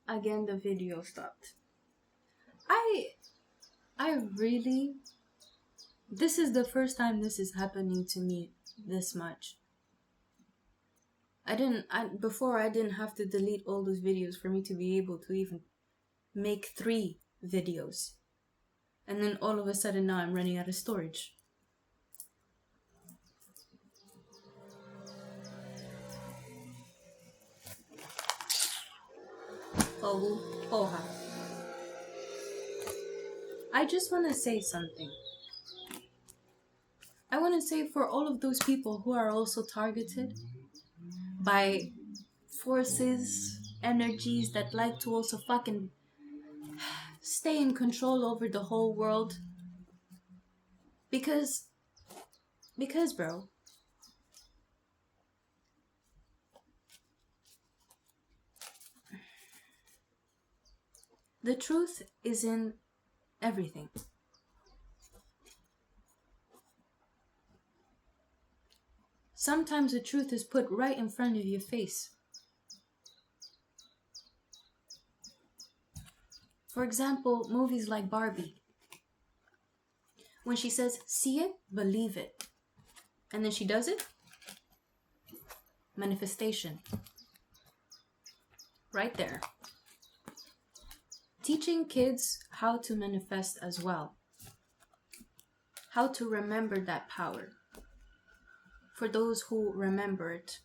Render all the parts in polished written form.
Again, the video stopped. I really, this is the first time this is happening to me this much. Before I didn't have to delete all those videos for me to be able to even make 3 videos. And then all of a sudden now I'm running out of storage. Oha. I just want to say something. I want to say for all of those people who are also targeted by forces, energies that like to also fucking stay in control over the whole world. Because bro, the truth is in everything. Sometimes the truth is put right in front of your face. For example, movies like Barbie. When she says, see it, believe it. And then she does it. Manifestation. Right there. Teaching kids how to manifest as well. How to remember that power. For those who remember it.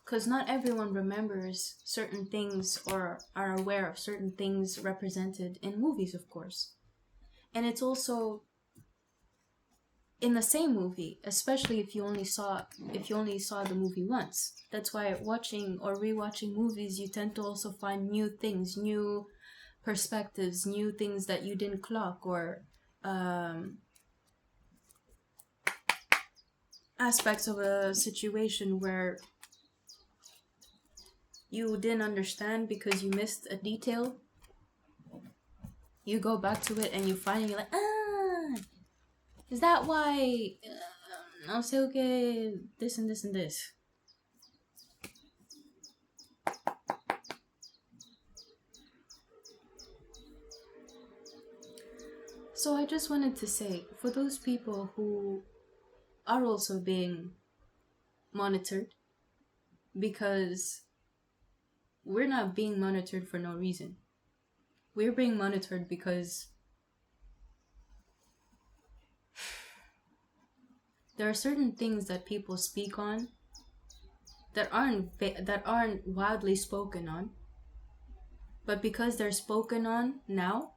Because not everyone remembers certain things or are aware of certain things represented in movies, of course. And it's also in the same movie, especially if you only saw the movie once. That's why watching or rewatching movies, you tend to also find new things, new perspectives, new things that you didn't clock, or aspects of a situation where you didn't understand because you missed a detail. You go back to it and you find you're like, is that why I'll say, okay, this and this and this. So I just wanted to say, for those people who are also being monitored, because we're not being monitored for no reason. We're being monitored because there are certain things that people speak on that aren't widely spoken on, but because they're spoken on now,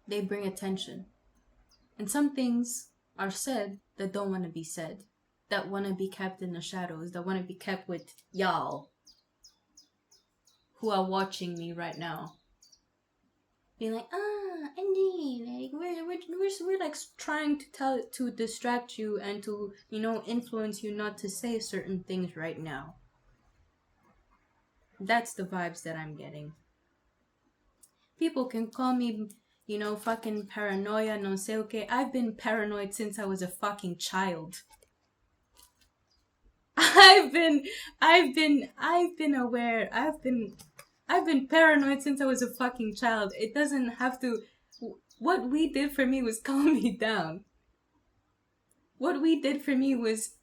they bring attention. And some things are said that don't want to be said, that want to be kept in the shadows, that want to be kept with y'all who are watching me right now. Being like, Andy, like we're like trying to distract you and to, influence you not to say certain things right now. That's the vibes that I'm getting. People can call me, fucking paranoia, no sé okay. I've been paranoid since I was a fucking child. I've been aware. I've been paranoid since I was a fucking child. It doesn't have to. What we did for me was calm me down. What we did for me was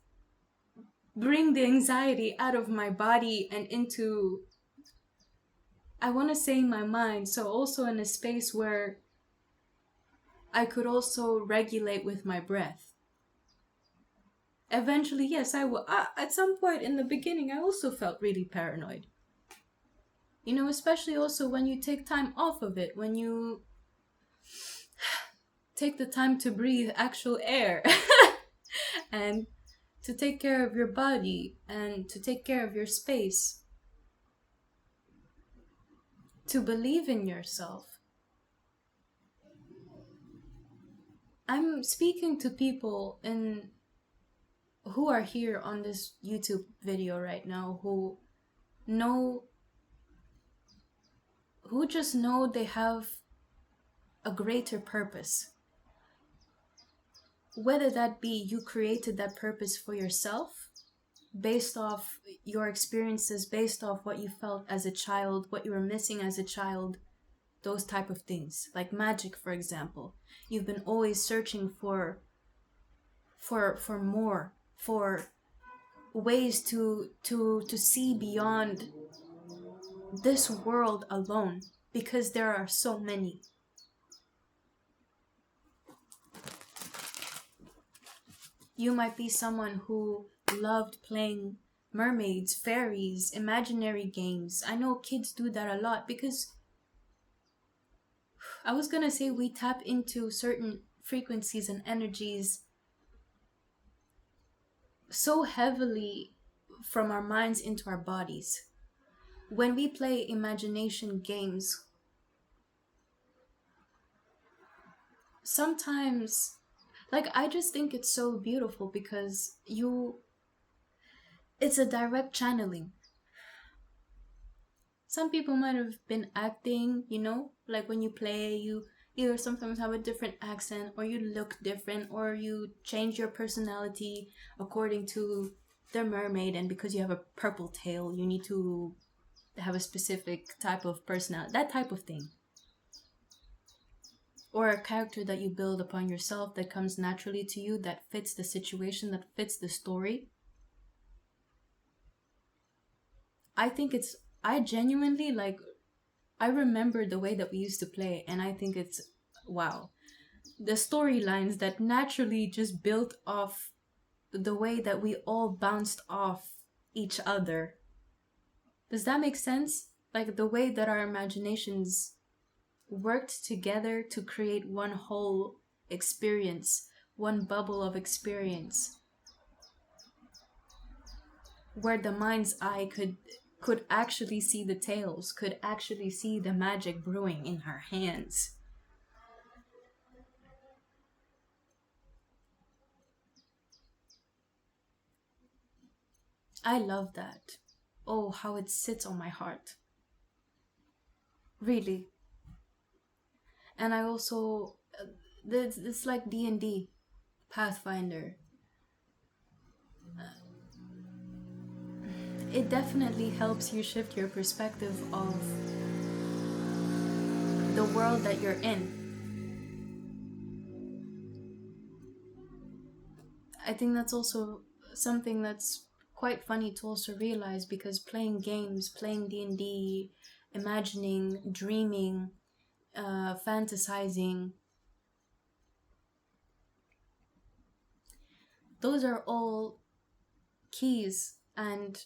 bring the anxiety out of my body and into, I want to say, my mind. So also in a space where I could also regulate with my breath. Eventually, yes, I will. At some point in the beginning, I also felt really paranoid. Especially also when you take time off of it, when you take the time to breathe actual air and to take care of your body and to take care of your space, to believe in yourself. I'm speaking to people who are here on this YouTube video right now who just know they have a greater purpose. Whether that be you created that purpose for yourself, based off your experiences, based off what you felt as a child, what you were missing as a child, those type of things. Like magic, for example. You've been always searching for more, for ways to see beyond this world alone, because there are so many. You might be someone who loved playing mermaids, fairies, imaginary games. I know kids do that a lot because I was gonna say we tap into certain frequencies and energies so heavily from our minds into our bodies. When we play imagination games, sometimes, like, I just think it's so beautiful because it's a direct channeling. Some people might have been acting, like when you play, you either sometimes have a different accent, or you look different, or you change your personality according to the mermaid, and because you have a purple tail, you need to have a specific type of personality, that type of thing. Or a character that you build upon yourself that comes naturally to you, that fits the situation, that fits the story. I genuinely, like, I remember the way that we used to play, and I think it's, wow. The storylines that naturally just built off the way that we all bounced off each other. Does that make sense? Like, the way that our imaginations worked together to create one whole experience, one bubble of experience, where the mind's eye could actually see the tales, could actually see the magic brewing in her hands. I love that. Oh, how it sits on my heart. Really. And I also, it's like D&D, Pathfinder. It definitely helps you shift your perspective of the world that you're in. I think that's also something that's quite funny to also realize, because playing games, playing D&D, imagining, dreaming, fantasizing, those are all keys and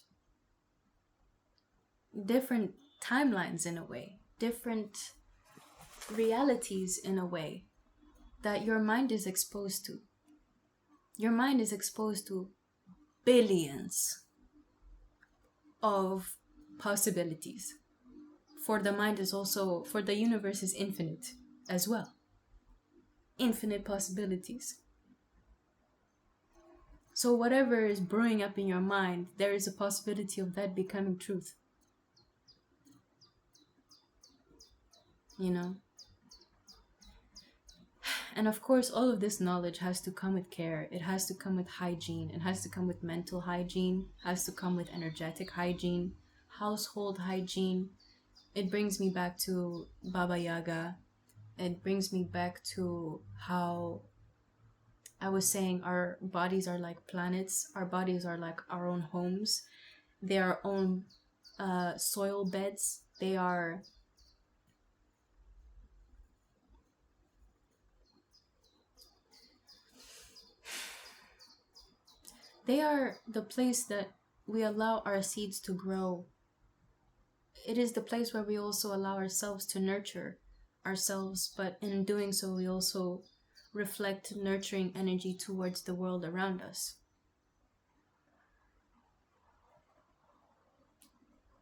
different timelines in a way, different realities in a way that your mind is exposed to. Your mind is exposed to billions of possibilities. For the universe is infinite as well. Infinite possibilities. So whatever is brewing up in your mind, there is a possibility of that becoming truth. And of course, all of this knowledge has to come with care. It has to come with hygiene. It has to come with mental hygiene. It has to come with energetic hygiene, household hygiene. It brings me back to Baba Yaga. It brings me back to how I was saying our bodies are like planets. Our bodies are like our own homes. They are our own soil beds. They are the place that we allow our seeds to grow. It is the place where we also allow ourselves to nurture ourselves, but in doing so, we also reflect nurturing energy towards the world around us.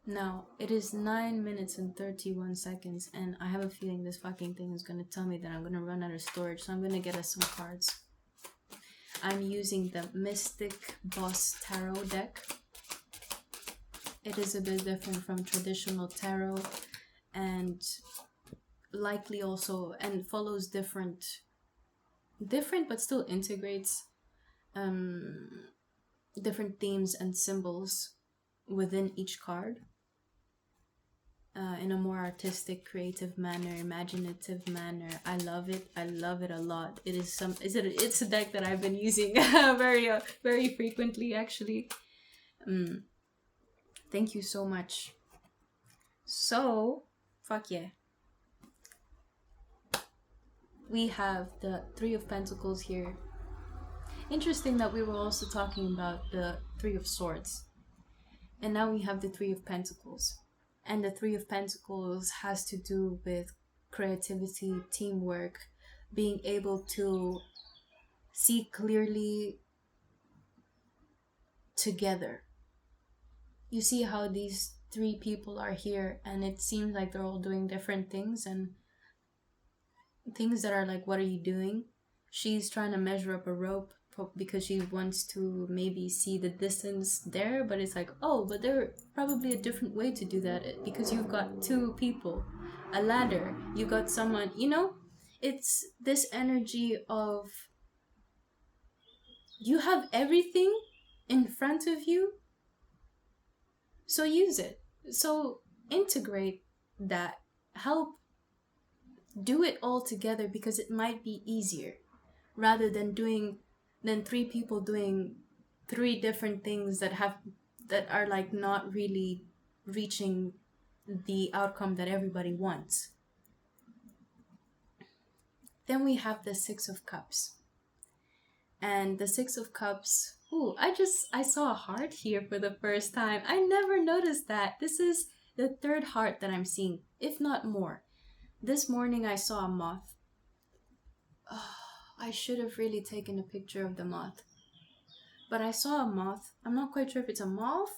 Now, it is 9 minutes and 31 seconds, and I have a feeling this fucking thing is going to tell me that I'm going to run out of storage, so I'm going to get us some cards. I'm using the Mystic Boss Tarot deck. It is a bit different from traditional tarot, and likely also, and follows different but still integrates different themes and symbols within each card, in a more artistic, creative manner, imaginative manner. I love it. I love it a lot. It's a deck that I've been using very frequently, actually. Thank you so much. So, fuck yeah. We have the Three of Pentacles here. Interesting that we were also talking about the Three of Swords. And now we have the Three of Pentacles. And the Three of Pentacles has to do with creativity, teamwork, being able to see clearly together. You see how these three people are here, and it seems like they're all doing different things, and things that are like, what are you doing? She's trying to measure up a rope because she wants to maybe see the distance there, but it's like, oh, but there probably a different way to do that, because you've got two people, a ladder, you got someone, you know. It's this energy of you have everything in front of you, so use it. So integrate that, help do it all together, because it might be easier rather than three people doing three different things that are like not really reaching the outcome that everybody wants. Then we have the Six of Cups. And the Six of Cups, I saw a heart here for the first time. I never noticed that. This is the third heart that I'm seeing, if not more. This morning I saw a moth. Oh, I should have really taken a picture of the moth. But I saw a moth. I'm not quite sure if it's a moth.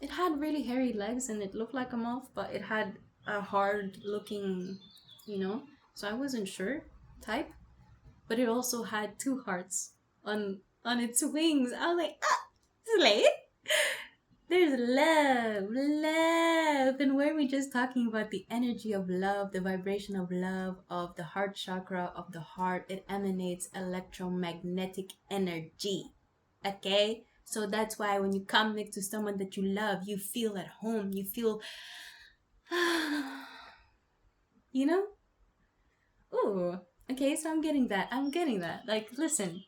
It had really hairy legs and it looked like a moth, but it had a hard looking, so I wasn't sure type. But it also had two hearts on its wings. I was like, slay. There's love. And were we just talking about the energy of love, the vibration of love, of the heart chakra, of the heart? It emanates electromagnetic energy. Okay? So that's why when you come next to someone that you love, you feel at home. You feel, Ooh. Okay, so I'm getting that. Like, listen.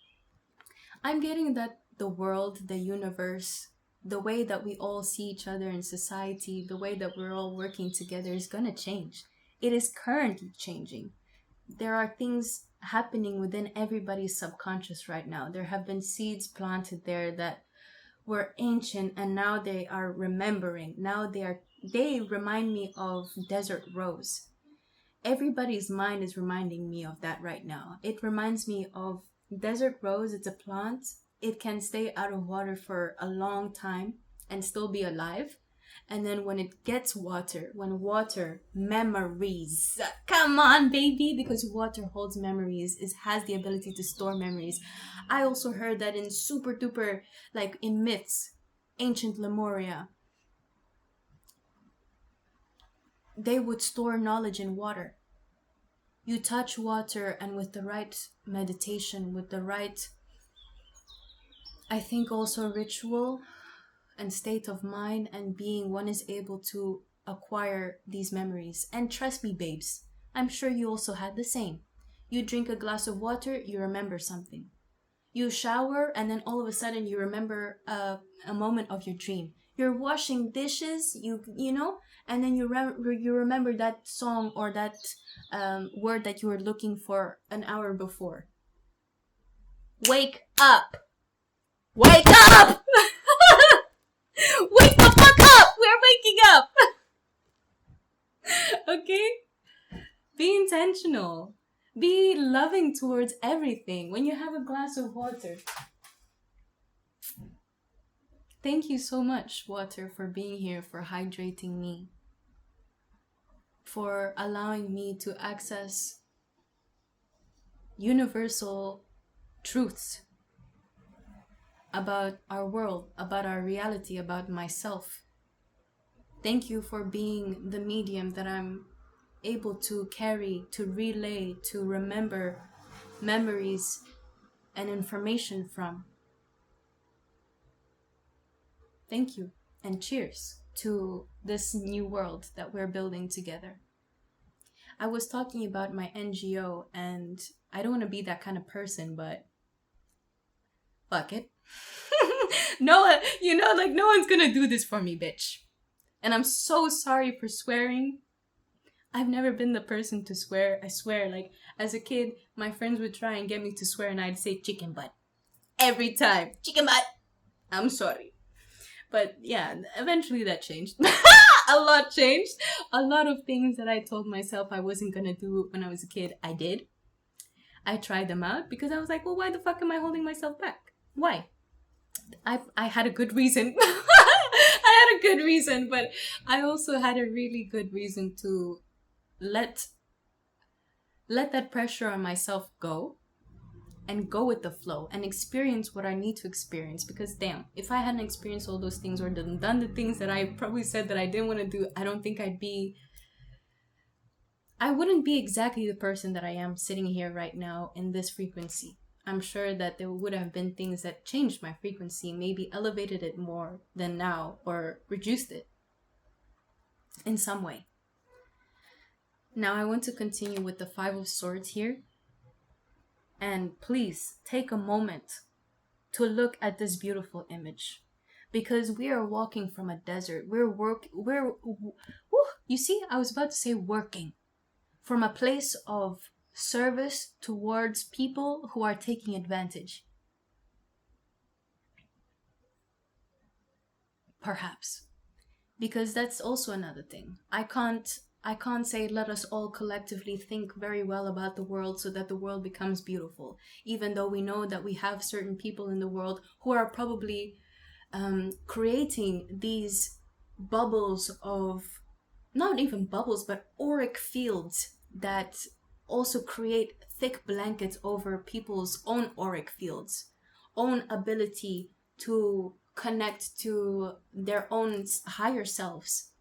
I'm getting that the world, the universe, the way that we all see each other in society, the way that we're all working together is gonna change. It is currently changing. There are things happening within everybody's subconscious right now. There have been seeds planted there that were ancient, and now they are remembering. Now they remind me of Desert Rose. Everybody's mind is reminding me of that right now. It reminds me of Desert Rose. It's a plant. It can stay out of water for a long time and still be alive. And then when it gets water, memories. Come on, baby, because water holds memories. It has the ability to store memories. I also heard that in super duper, like in myths, ancient Lemuria, they would store knowledge in water. You touch water, and with the right meditation, with the right, I think also ritual and state of mind and being, one is able to acquire these memories. And trust me, babes, I'm sure you also had the same. You drink a glass of water, you remember something. You shower, and then all of a sudden you remember a moment of your dream. You're washing dishes, and then you remember that song or that word that you were looking for an hour before. Wake up! Wake up! Wake the fuck up! We're waking up! Okay? Be intentional. Be loving towards everything. When you have a glass of water. Thank you so much, water, for being here, for hydrating me, for allowing me to access universal truths about our world, about our reality, about myself. Thank you for being the medium that I'm able to carry, to relay, to remember memories and information from. Thank you. And cheers to this new world that we're building together. I was talking about my NGO, and I don't want to be that kind of person, but fuck it. No, like no one's gonna do this for me, bitch. And I'm so sorry for swearing. I've never been the person to swear. I swear, like as a kid, my friends would try and get me to swear, and I'd say chicken butt every time. Chicken butt. I'm sorry. But yeah, eventually that changed. A lot changed. A lot of things that I told myself I wasn't gonna do when I was a kid, I did. I tried them out because I was like, well, why the fuck am I holding myself back? Why? I had a good reason. I had a good reason, but I also had a really good reason to let that pressure on myself go and go with the flow and experience what I need to experience. Because damn, if I hadn't experienced all those things or done the things that I probably said that I didn't want to do, I don't think I wouldn't be exactly the person that I am sitting here right now in this frequency. I'm sure that there would have been things that changed my frequency, maybe elevated it more than now or reduced it in some way. Now I want to continue with the Five of Swords here. And please take a moment to look at this beautiful image, because we are walking from a desert. You see, I was about to say working from a place of service towards people who are taking advantage. Perhaps. Because that's also another thing. I can't say let us all collectively think very well about the world so that the world becomes beautiful, even though we know that we have certain people in the world who are probably creating these bubbles of, not even bubbles, but auric fields that also create thick blankets over people's own auric fields, own ability to connect to their own higher selves.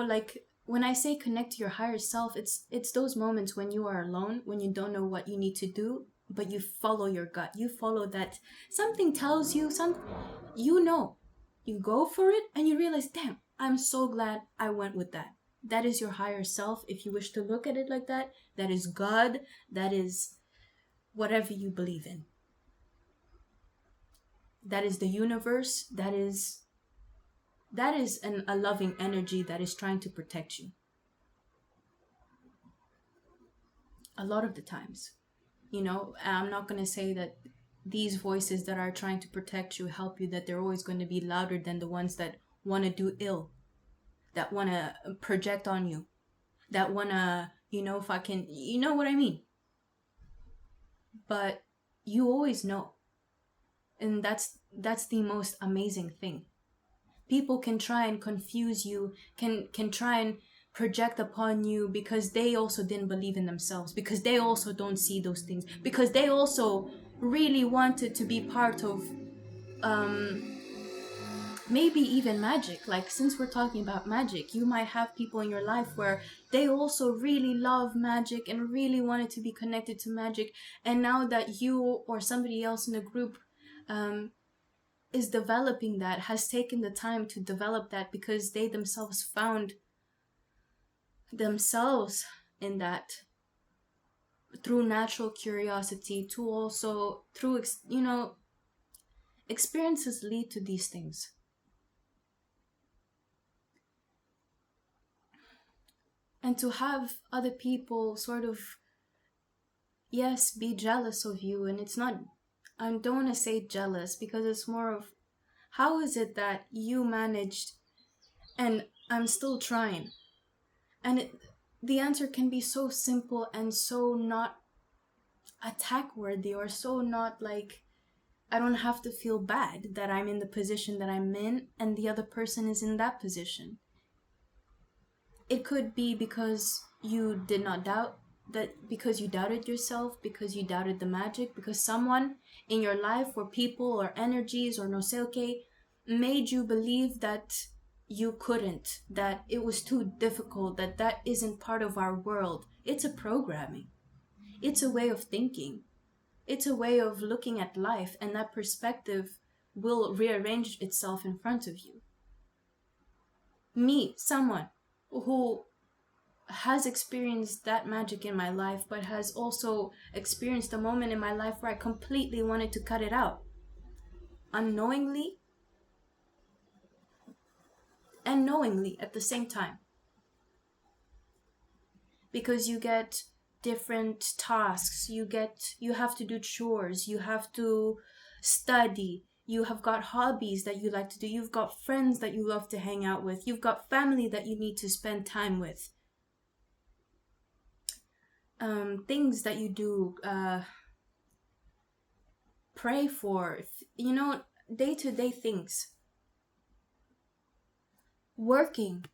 Like when I say connect to your higher self, it's those moments when you are alone, when you don't know what you need to do, but you follow your gut. You follow that something tells you you go for it and you realize, damn, I'm so glad I went with that. That is your higher self, if you wish to look at it like that. That is God. That is whatever you believe in. That is the universe. That is a loving energy that is trying to protect you. A lot of the times. I'm not going to say that these voices that are trying to protect you, help you, that they're always going to be louder than the ones that want to do ill, that want to project on you, that want to, fucking, you know what I mean? But you always know. And that's the most amazing thing. People can try and confuse you, can try and project upon you because they also didn't believe in themselves, because they also don't see those things, because they also really wanted to be part of maybe even magic. Like, since we're talking about magic, you might have people in your life where they also really love magic and really wanted to be connected to magic, and now that you or somebody else in the group is developing that, has taken the time to develop that because they themselves found themselves in that through natural curiosity, to also through experiences lead to these things. And to have other people sort of, yes, be jealous of you. And it's not, I don't want to say jealous, because it's more of, how is it that you managed and I'm still trying? And the answer can be so simple and so not attack worthy, or so not like, I don't have to feel bad that I'm in the position that I'm in and the other person is in that position. It could be because you did not doubt, that because you doubted yourself, because you doubted the magic, because someone in your life, or people or energies or no sé okay, made you believe that you couldn't, that it was too difficult, that isn't part of our world. It's a programming. It's a way of thinking. It's a way of looking at life, and that perspective will rearrange itself in front of you. Me, someone who has experienced that magic in my life, but has also experienced a moment in my life where I completely wanted to cut it out. Unknowingly and knowingly at the same time. Because you get different tasks, you have to do chores, you have to study, you have got hobbies that you like to do, you've got friends that you love to hang out with, you've got family that you need to spend time with. Things that you do, pray for, day-to-day things. Working,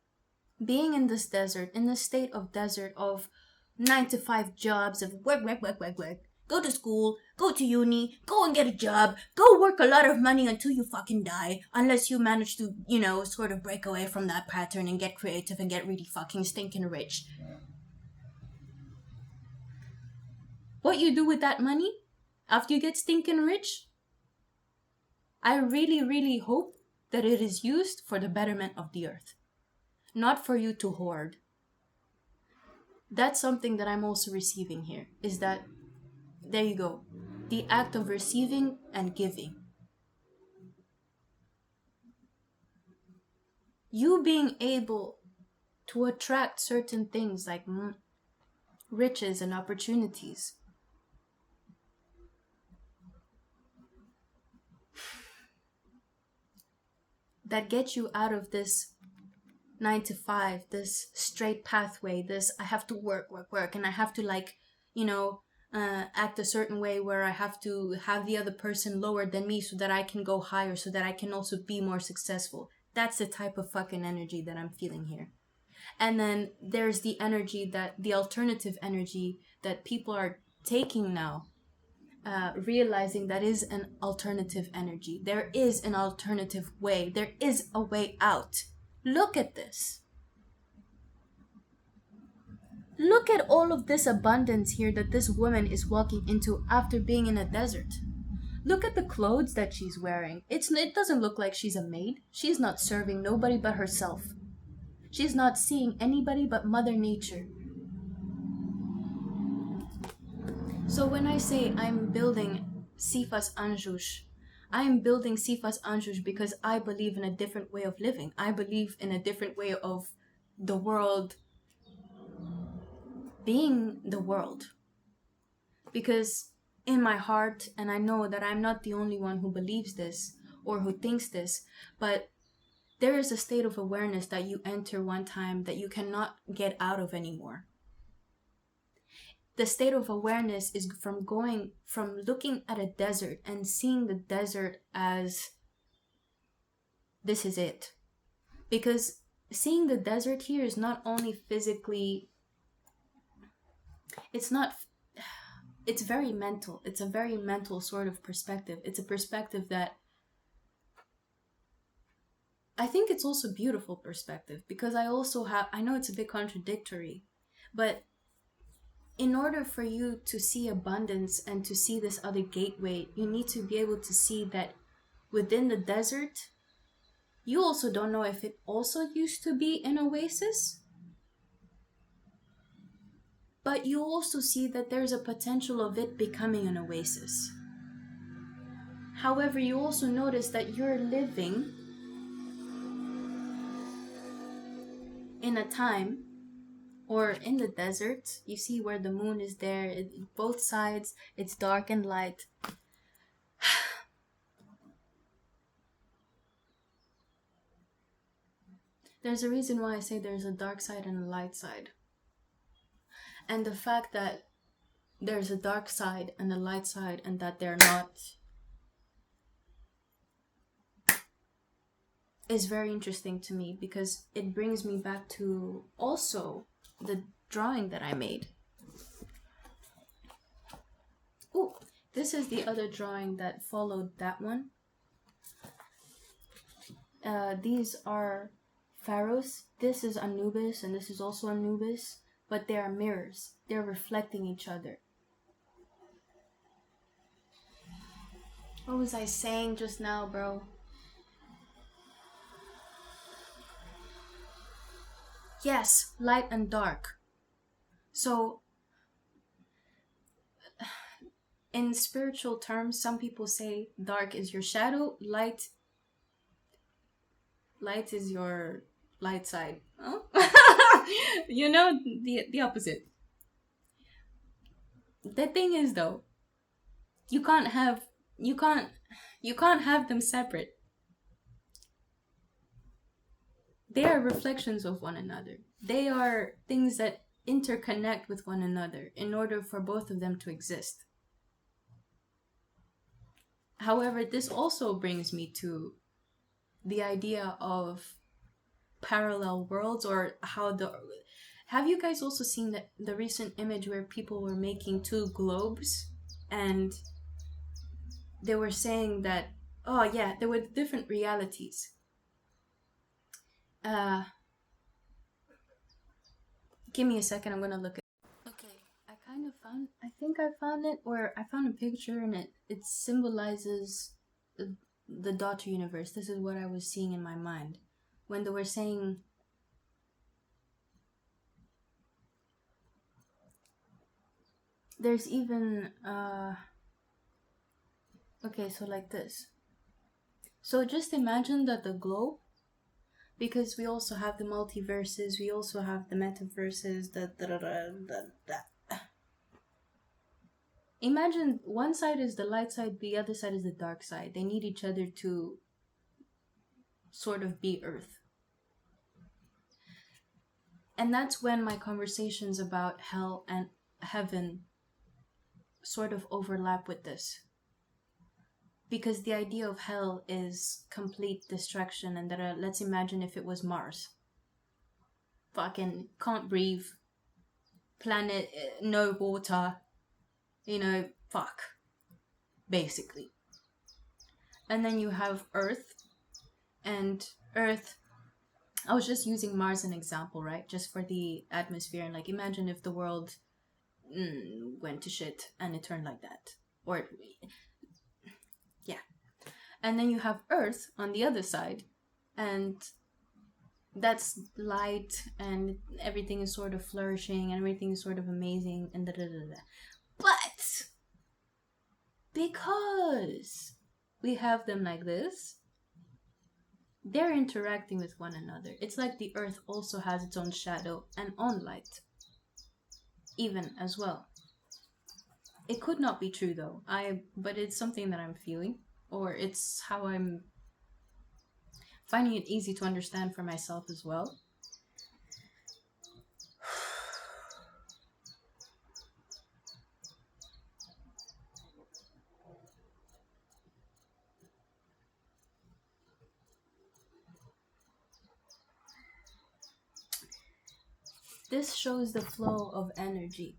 being in this desert, in this state of desert of 9-to-5 jobs of work, go to school, go to uni, go and get a job, go work a lot of money until you fucking die, unless you manage to, sort of break away from that pattern and get creative and get really fucking stinking rich. What you do with that money after you get stinking rich, I really, really hope that it is used for the betterment of the earth, not for you to hoard. That's something that I'm also receiving here, is that, there you go, the act of receiving and giving. You being able to attract certain things like riches and opportunities. That get you out of this 9-to-5, this straight pathway, this I have to work, and I have to act a certain way where I have to have the other person lower than me so that I can go higher, so that I can also be more successful. That's the type of fucking energy that I'm feeling here. And then there's the energy the alternative energy that people are taking now. Realizing that is an alternative energy. There is an alternative way. There is a way out. Look at this. Look at all of this abundance here that this woman is walking into after being in a desert. Look at the clothes that she's wearing. It doesn't look like she's a maid. She's not serving nobody but herself. She's not seeing anybody but Mother Nature. So when I say I'm building Sifas Anjoush, I am building Sifas Anjoush because I believe in a different way of living. I believe in a different way of the world being the world. Because in my heart, and I know that I'm not the only one who believes this or who thinks this, but there is a state of awareness that you enter one time that you cannot get out of anymore. The state of awareness is from looking at a desert and seeing the desert as this is it. Because seeing the desert here is not only physically, it's very mental. It's a very mental sort of perspective. It's a perspective that I think it's also a beautiful perspective, because I know it's a bit contradictory, but in order for you to see abundance and to see this other gateway, you need to be able to see that within the desert, you also don't know if it also used to be an oasis, but you also see that there's a potential of it becoming an oasis. However, you also notice that you're living in a time, or in the desert, you see where the moon is there, both sides, it's dark and light. There's a reason why I say there's a dark side and a light side. And the fact that there's a dark side and a light side, and that they're not, is very interesting to me, because it brings me back to also the drawing that I made. Ooh, this is the other drawing that followed that one. These are pharaohs. This is Anubis and this is also Anubis, but they are mirrors. They're reflecting each other. What was I saying just now, bro? Yes, light and dark. So, in spiritual terms, some people say dark is your shadow, light is your light side. Huh? You know, the opposite. The thing is though, you can't have you can't you can't have them separate. They are reflections of one another. They are things that interconnect with one another in order for both of them to exist. However, this also brings me to the idea of parallel worlds, or how the have you guys also seen the recent image where people were making two globes, and they were saying that, oh yeah, there were different realities. Give me a second, I'm gonna look at. Okay, I think I found it, or I found a picture, and it symbolizes the daughter universe. This is what I was seeing in my mind when they were saying, there's even okay, so like this. So just imagine that the globe, because we also have the multiverses, we also have the metaverses, imagine one side is the light side, the other side is the dark side. They need each other to sort of be Earth. And that's when my conversations about hell and heaven sort of overlap with this. Because the idea of hell is complete destruction, and that let's imagine if it was Mars. Fucking can't breathe, planet, no water, fuck, basically. And then you have Earth, and Earth, I was just using Mars as an example, right? Just for the atmosphere, and like imagine if the world went to shit and it turned like that. Or, yeah. And then you have Earth on the other side, and that's light, and everything is sort of flourishing, and everything is sort of amazing, and da-da-da-da. But because we have them like this, they're interacting with one another. It's like the Earth also has its own shadow and own light, even as well. It could not be true though, but it's something that I'm feeling, or it's how I'm finding it easy to understand for myself as well. This shows the flow of energy.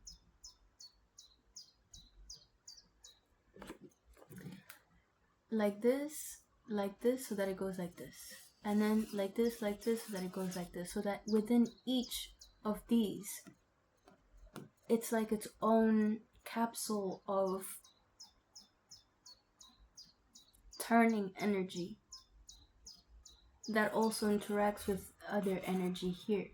Like this, so that it goes like this. And then like this, so that it goes like this. So that within each of these, it's like its own capsule of turning energy that also interacts with other energy here.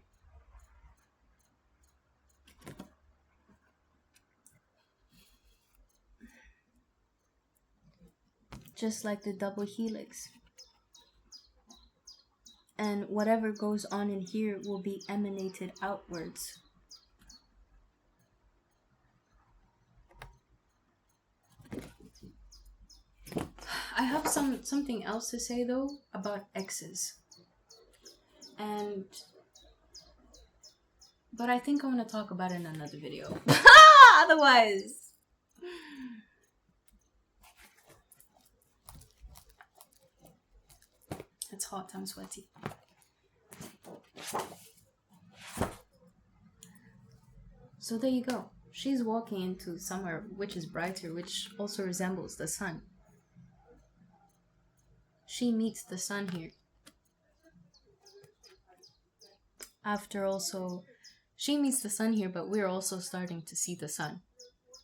Just like the double helix. And whatever goes on in here will be emanated outwards. I have something else to say though about X's. But I think I want to talk about it in another video. Otherwise. It's hot, I'm sweaty. So there you go. She's walking into somewhere which is brighter, which also resembles the sun. She meets the sun here. She meets the sun here, but we're also starting to see the sun.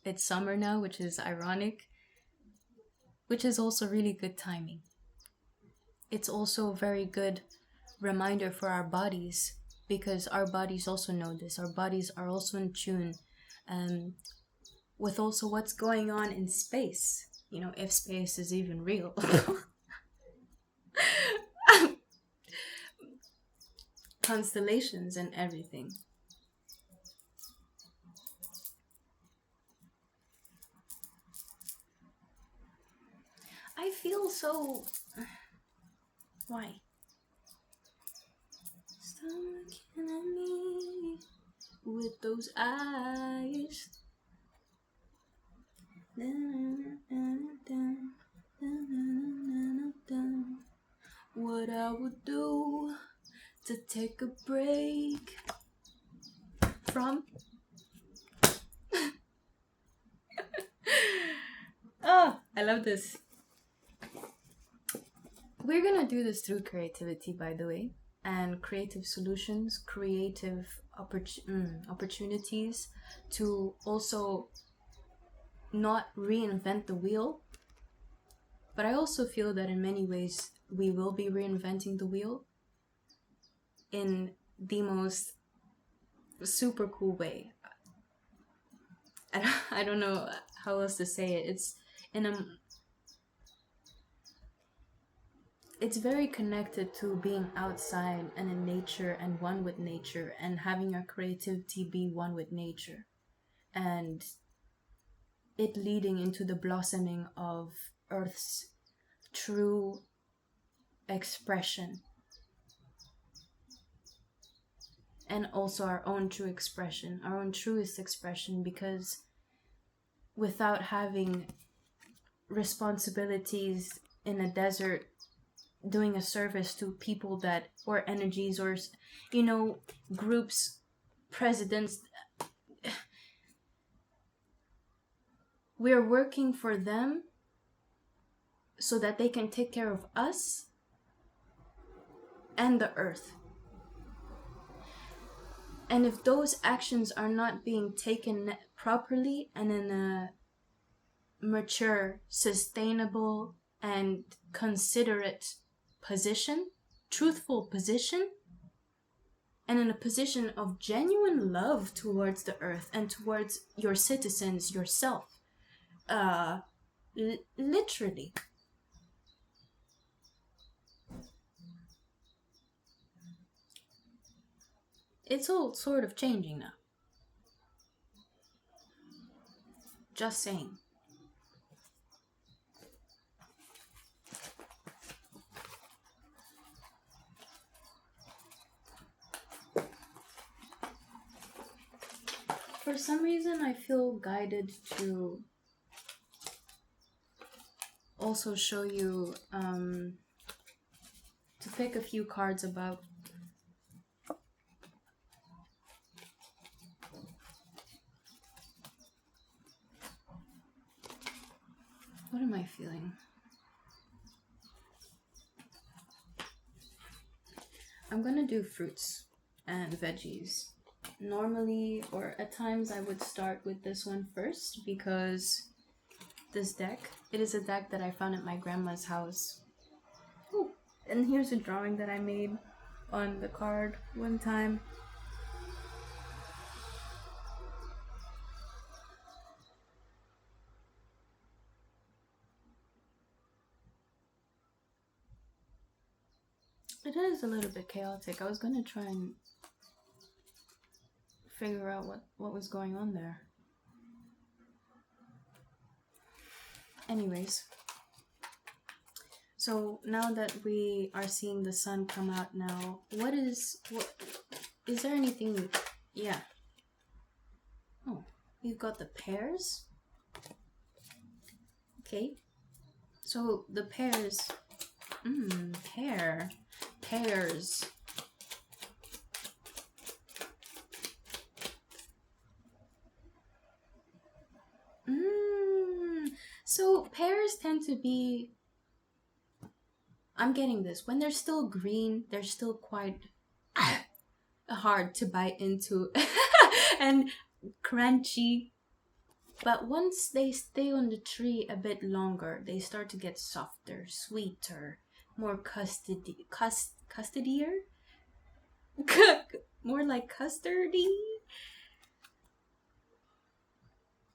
It's summer now, which is ironic. which is also really good timing. It's also a very good reminder for our bodies, because our bodies also know this. Our bodies are also in tune with also what's going on in space. You know, if space is even real. Constellations and everything. I feel so... Why? Stop looking at me with those eyes. What I would do to take a break from... Oh, I love this. We're gonna do this through creativity, by the way, and creative solutions, creative opportunities to also not reinvent the wheel. But I also feel that in many ways we will be reinventing the wheel in the most super cool way. I don't know how else to say it. It's very connected to being outside and in nature and one with nature, and having your creativity be one with nature, and it leading into the blossoming of Earth's true expression, and also our own true expression, our own truest expression, because without having responsibilities in a desert, doing a service to people that, or energies, or, you know, groups, presidents, we're working for them so that they can take care of us and the earth. And if those actions are not being taken properly and in a mature, sustainable, and considerate position, truthful position, and in a position of genuine love towards the earth and towards your citizens, yourself, literally. It's all sort of changing now. Just saying. For some reason, I feel guided to also show you, to pick a few cards about what am I feeling? I'm gonna do fruits and veggies. Normally, or at times, I would start with this one first, because this deck, it is a deck that I found at my grandma's house. Ooh, and here's a drawing that I made on the card one time. It is a little bit chaotic. I was gonna try and figure out what was going on there. Anyways, so now that we are seeing the sun come out now, what is there anything? Yeah. Oh, you've got the pears. Okay, so the pears. Pears. So pears tend to be, I'm getting this, when they're still green, they're still quite hard to bite into and crunchy. But once they stay on the tree a bit longer, they start to get softer, sweeter, more custodier? More like custardy?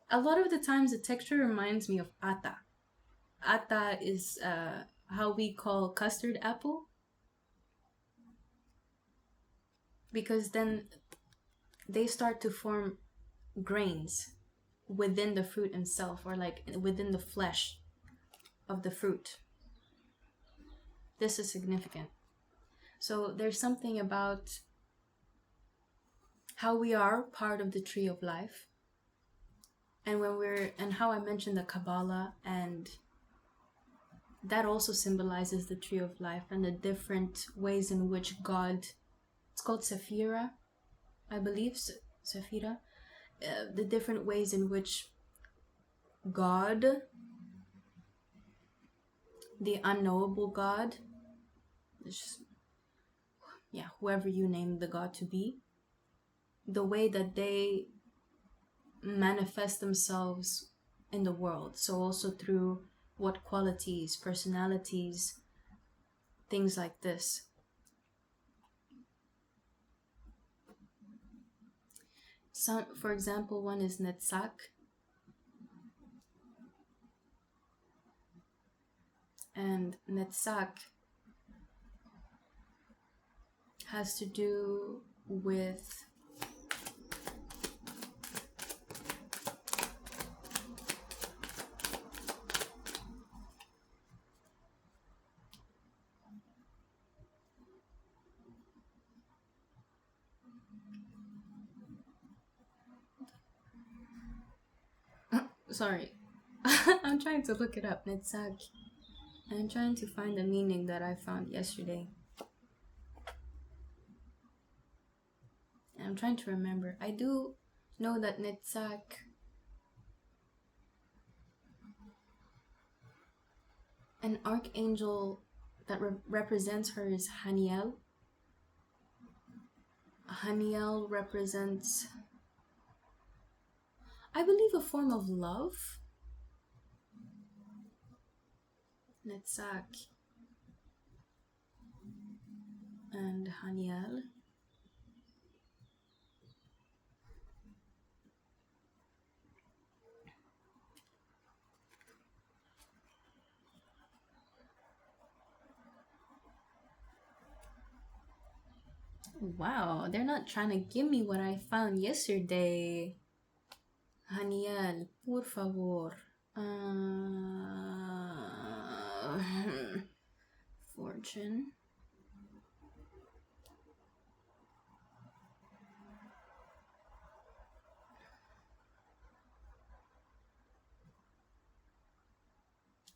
A lot of the times the texture reminds me of ata. Ata is how we call custard apple. Because then they start to form grains within the fruit itself, or like within the flesh of the fruit. This is significant. So there's something about how we are part of the tree of life, and how I mentioned the Kabbalah, and that also symbolizes the tree of life and the different ways in which God, it's called Sephira, I believe, Sephira, the different ways in which God, the unknowable God, whoever you name the God to be, the way that they manifest themselves in the world. So also through what qualities, personalities, things like this. Some, for example, one is Netzach, and Netzach has to do with sorry. I'm trying to look it up. Netzach. I'm trying to find the meaning that I found yesterday. I'm trying to remember. I do know that Netzach, an archangel that represents her is Haniel. Haniel represents, I believe, a form of love. Netzach and Haniel. Wow, they're not trying to give me what I found yesterday. Haniel, por favor. Fortune.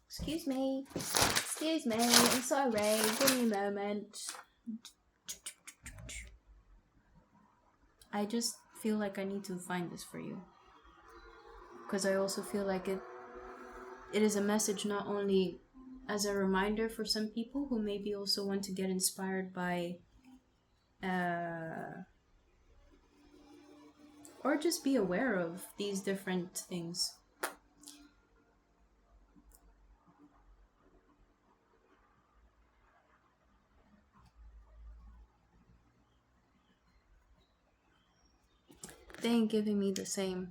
Excuse me. I'm sorry. Give me a moment. I just feel like I need to find this for you, because I also feel like it is a message not only as a reminder for some people who maybe also want to get inspired by or just be aware of these different things. They ain't giving me the same.